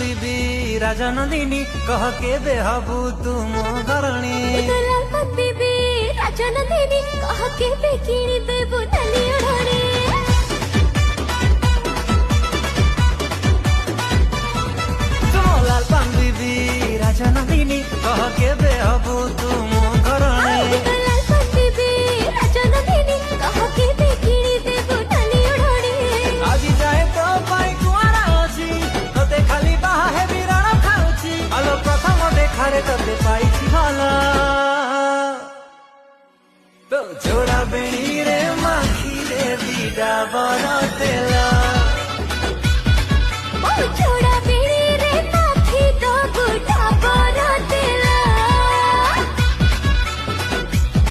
ବିବି ରାଜନନ୍ଦିନୀ କହ କେବେ ହବୁ ତୁ ମୋ ଘରଣୀ। ଲାଲପାନ ବିବି ରାଜନନ୍ଦିନୀ କହ କେବେ କିଣିଦେବୁ ନାଲି ଓଢ଼ଣୀ। ଲାଲପାନ ବିବି ରାଜନନ୍ଦିନୀ କହ କେବେ ହବୁ ତୁ ମୋ ଘରଣୀ। ଲାଲପାନ ବିବି ରାଜନନ୍ଦିନୀ କହ କେବେ କିଣିଦେବୁ ନାଲି ଓଢ଼ଣୀ। ଆଜି ଯାଏ ତୋ ପାଇଁ କୁଆରା ଅଛି ତତେ ଖାଲି ବାହା ହେବି ରଣ ଖାଉଛି। ଆଲୋ ପ୍ରଥମ ଦେଖାରେ ତତେ ପାଇଛି ଭଲ ତୋ ଯୋଡ଼ା ବେଣୀରେ ମାଖିରେ ବିଡ଼ା ବର ତେଲ। ମୋ